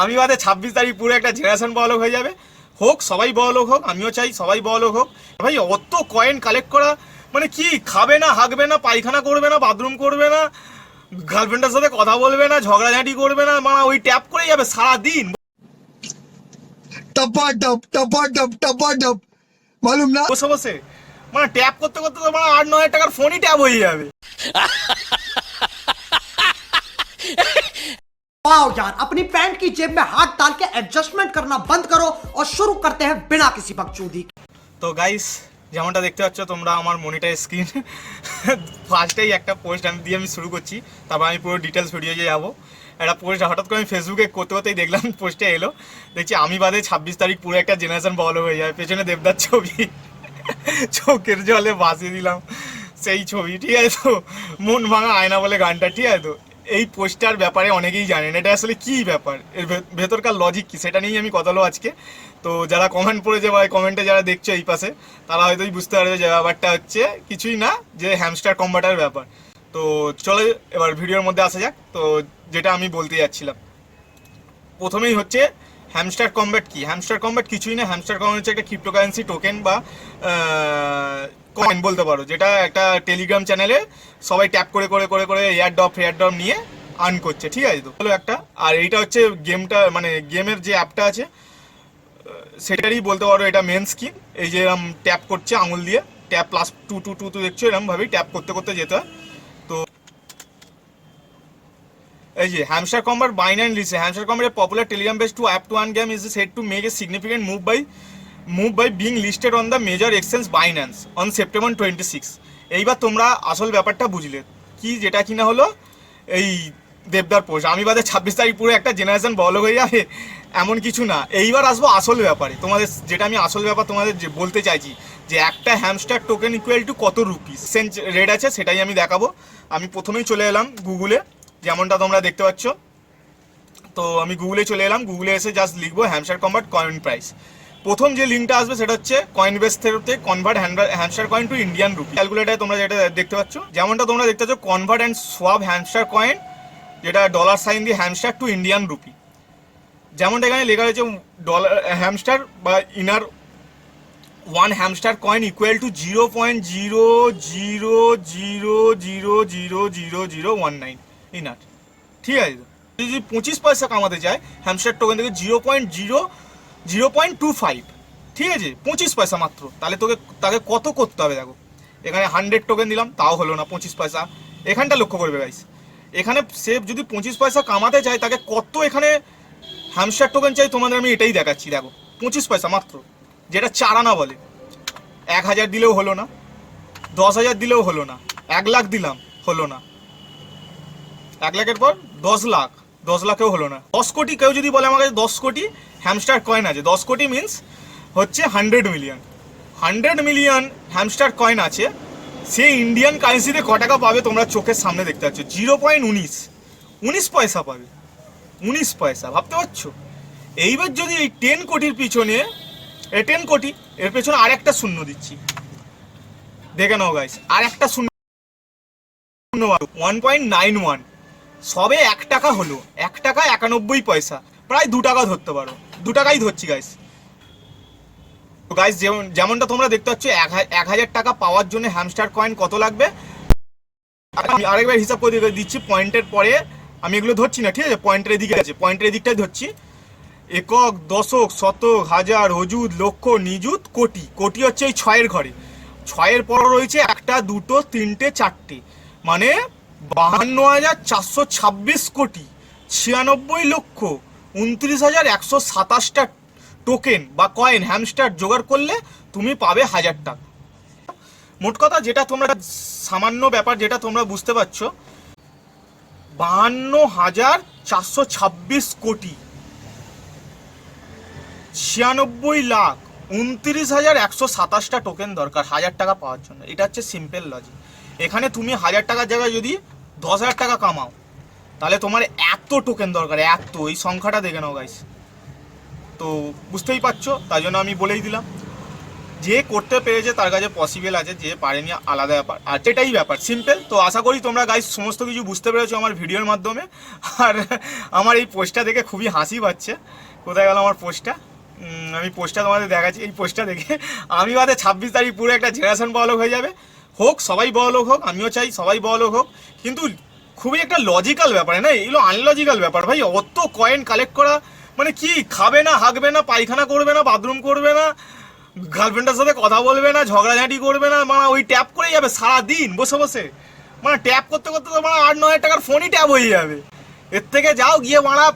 আমি বাদে 26 তারিখ পুরো একটা জেনারেশন বড়লোক হয়ে যাবে। হোক, সবাই বড়লোক হোক, আমিও চাই সবাই বড়লোক হোক। ভাই অত কয়েন কালেক্ট করা মানে কি? খাবে না, হাঁকবে না, পায়খানা করবে না, বাথরুম করবে না, গার্লফ্রেন্ডের সাথে কথা বলবে না, ঝগড়াঝাঁটি করবে না, মানে ওই ট্যাপ করেই যাবে সারাদিন। टपाटप टपाटप टपाटप मालूम ना। বসে বসে মানে ট্যাপ করতে করতে তো মানে 8-9 টাকার ফোনই ট্যাপ হয়ে যাবে। वाओ यार, अपनी पैंट की जेब में हाथ डाल के एडजस्टमेंट करना बंद करो और शुरू करते हैं बिना किसी बकचोदी। তো গাইস, যেমনটা দেখতে পাচ্ছ তোমরা আমার মনিটর স্ক্রিন, ফার্স্টেই একটা পোস্ট আমি দিয়ে আমি শুরু করছি, তারপর আমি পুরো ডিটেলস ভিডিওতে যাবো। একটা পোস্ট হঠাৎ করে আমি ফেসবুকে করতে করতেই দেখলাম, পোস্টে এলো, দেখছি আমি বাদে 26 তারিখ পুরো একটা জেনারেশন বড় হয়ে যায়। পেছনে দেবদার ছবি, চোখের জলে ভাসিয়ে দিলাম সেই ছবি, ঠিক আছে তো? মন ভাঙা আয়না বলে গানটা, ঠিক আছে তো? এই পোস্টার ব্যাপারে অনেকেই জানেন এটা আসলে কী ব্যাপার, এর ভেতরকার লজিক কী, সেটা নিয়েই আমি কথা বলবো আজকে। তো যারা কমেন্ট পড়েছে বা কমেন্টে যারা দেখছো এই পাশে, তারা হয়তোই বুঝতে পারবে যে ব্যাপারটা হচ্ছে কিছুই না, যে হ্যামস্টার কম্বাটার ব্যাপার। তো চলো এবার ভিডিওর মধ্যে আসা যাক। তো যেটা আমি বলতে যাচ্ছিলাম, প্রথমেই হচ্ছে হ্যামস্টার কম্ব্যাট কি? হ্যামস্টার কম্ব্যাট কিছুই না, হ্যামস্টার কম্ব্যাট হচ্ছে একটা ক্রিপ্টোকারেন্সি টোকেন বা কয়েন বলতে পারো, যেটা একটা টেলিগ্রাম চ্যানেলে সবাই ট্যাপ করে করে করে করে এয়ারড্রপ নিয়ে আর্ন করছে, ঠিক আছে তো? হলো একটা। আর এইটা হচ্ছে গেমটা, মানে গেমের যে অ্যাপটা আছে সেটারই বলতে পারো এটা মেন স্কিন। এই যে এরকম ট্যাপ করছে আঙুল দিয়ে, tap plus two two two two দেখছো, এরকমভাবেই ট্যাপ করতে করতে যেতে হয়। তো এই যে হ্যামস্টার কম্বাট বাইন্যান্স লিস্টে, Hamster Kombat popular Telegram based to app to earn game is set to make a significant move by being listed on the major exchange Binance on September 26। এইবার তোমরা আসল ব্যাপারটা বুঝলে কি, যেটা কিনা হলো এই দেবদার পোস্ট। আমি বাদে 26 তারিখ পুরো একটা জেনারেশন বড়লোক হয়ে যাবে এমন কিছু না। এইবার আসবো আসল ব্যাপারে, তোমাদের যেটা আমি আসল ব্যাপার তোমাদের বলতে চাইছি, যে একটা হ্যামস্টার টোকেন ইকুয়াল টু কত রুপিস সেন্ট রেট আছে, সেটাই আমি দেখাবো। আমি প্রথমেই চলে এলাম গুগলে, যেমনটা তোমরা দেখতে পাচ্ছ। তো আমি গুগলে চলে এলাম, গুগলে এসে জাস্ট লিখবো হ্যামস্টার কম্বাট কয়েন প্রাইস। প্রথম যে লিঙ্কটা আসবে সেটা হচ্ছে কয়েনবেস থেকে convert hamster coin to Indian rupee ক্যালকুলেটারে তোমরা যেটা দেখতে পাচ্ছ, যেমনটা তোমরা দেখতে পাচ্ছ convert and swap hamster coin, যেটা ডলার সাইন দিয়ে হ্যামস্টার টু ইন্ডিয়ান রুপি। যেমনটা এখানে লেখা রয়েছে ডলার হ্যামস্টার বা INR one hamster coin equal to 0.00000019 INR, ঠিক আছে? যদি 25 পয়সা কামাতে চায় হ্যামস্টার টোকেন থেকে 0.25, ঠিক আছে, 25 পয়সা মাত্র, তাহলে তাকে কত করতে হবে দেখো। এখানে 100 টোকেন দিলাম, তাও হলো না 25 পয়সা। এখানটা লক্ষ্য করবে গাইস, এখানে সে যদি 25 পয়সা কামাতে চায় তাকে কত এখানে হ্যামস্টার টোকেন চাই, তোমাদের আমি এটাই দেখাচ্ছি। দেখো 25 পয়সা মাত্র, যেটা 4 আনা বলে। 1000 দিলেও হলো না, 10,000 দিলেও হলো না, 1 লাখ দিলাম হলো না, 1 লাখের পর 10 লাখ, 10 লাখেও হলো না। 10 কোটি, কেউ যদি বলে আমার কাছে 10 কোটি হ্যামস্টার কয়েন আছে, 10 কোটি মিনস হচ্ছে 100 মিলিয়ন। 100 মিলিয়ন হ্যামস্টার কয়েন আছে, সে ইন্ডিয়ান কারেন্সিতে ক টাকা পাবে তোমরা চোখের সামনে দেখতে পাচ্ছ, 0.19 পয়সা পাবে। 19 পয়সা, ভাবতে পারছো? এইবার যদি এই 10 কোটির পিছনে, 10 কোটি এর পেছনে আর একটা শূন্য দিচ্ছি, দেখে নাও গাইস, আর একটা শূন্য, 1.91, সবে 1 টাকা হলো, 1 টাকা 91 পয়সা, প্রায় 2 টাকা ধরতে পারো, 2 টাকাই ধরছি গাইস। তো গাইস যেমনটা তোমরা দেখতে পাচ্ছ 1000 টাকা পাওয়ার জন্য হ্যামস্টার কয়েন কত লাগবে, আমি আরেকবার হিসাব করে দিচ্ছি। পয়েন্টের পরে আমি এগুলো ধরছি না, ঠিক আছে? পয়েন্টের এদিকে আছে, পয়েন্টের এদিকটাই ধরছি। একক, দশক, শতক, হাজার, অযুত, লক্ষ, নিযুত, কোটি। কোটি হচ্ছে এই 6-এর ঘরে, 6-এর পর রয়েছে 1টা, 2টো, 3টে, 4টে, মানে 52,426 কোটি 96,29,127টা টোকেন বা কয়েন হ্যামস্টার জোগাড় করলে তুমি পাবে 1000 টাকা। মোট কথা যেটা তোমরা সামান্য ব্যাপার যেটা তোমরা বুঝতে পারছো, 52,426 কোটি 96,29,127টা টোকেন দরকার 1000 টাকা পাওয়ার জন্য। এটা হচ্ছে সিম্পল লজিক। এখানে তুমি 1000 টাকার জায়গায় যদি 10,000 টাকা কামাও, তাহলে তোমার এত টোকেন দরকার, এত, এই সংখ্যাটা দেখে নাও গাইস। তো বুঝতেই পারছো, তাই জন্য আমি বলেই দিলাম। যে করতে পেরেছে তার কাছে পসিবল আছে, যে পারেনি আলাদা ব্যাপার। আর এটাই ব্যাপার, সিম্পল। তো আশা করি তোমরা গাইস সমস্ত কিছু বুঝতে পেরেছো আমার ভিডিওর মাধ্যমে। আর আমার এই পোস্টটা দেখে খুবই হাসি পাচ্ছে। কোথায় গেল আমার পোস্টটা? আমি পোস্টটা তোমাদের দেখাচ্ছি। এই পোস্টটা দেখে আমি বাদে 26 তারিখ পুরো একটা জেনারেশন বড়লোক হয়ে যাবে। হোক, সবাই বড়লোক হোক, আমিও চাই সবাই বড়লোক হোক, কিন্তু খুবই একটা লজিক্যাল ব্যাপার না, এগুলো আনলজিক্যাল ব্যাপার ভাই। অত কয়েন কালেক্ট করা মানে কি? খাবে না, হাঁকবে না, পায়খানা করবে না, বাথরুম করবে না, গার্লফ্রেন্ডের সাথে কথা বলবে না, ঝগড়াঝাঁটি করবে না, মানে ওই ট্যাপ করেই যাবে সারাদিন বসে বসে। মানে ট্যাপ করতে করতে তো মানে 8-9 টাকার ফোনই ট্যাপ হয়ে যাবে। এর থেকে যাও গিয়ে মারা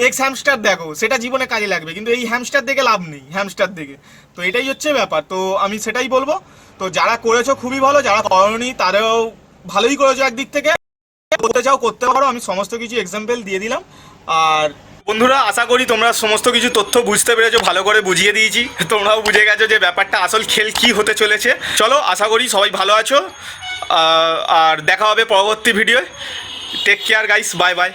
এক্স হ্যামস্টার দেখো, সেটা জীবনে কাজে লাগবে, কিন্তু এই হ্যামস্টার দেখে লাভ নেই, হ্যামস্টার দেখে। তো এটাই হচ্ছে ব্যাপার। তো আমি সেটাই বলবো। তো যারা করেছো খুবই ভালো, যারা করনি তারাও ভালোই করেছো একদিক থেকে। করতে চাও করতে পারো, আমি সমস্ত কিছু এক্সাম্পল দিয়ে দিলাম। আর বন্ধুরা, আশা করি তোমরা সমস্ত কিছু তথ্য বুঝতে পেরেছো, ভালো করে বুঝিয়ে দিয়েছি, তোমরাও বুঝে গেছো যে ব্যাপারটা আসল খেল কি হতে চলেছে। চলো, আশা করি সবাই ভালো আছো, আর দেখা হবে পরবর্তী ভিডিওয়। Take care guys, bye by.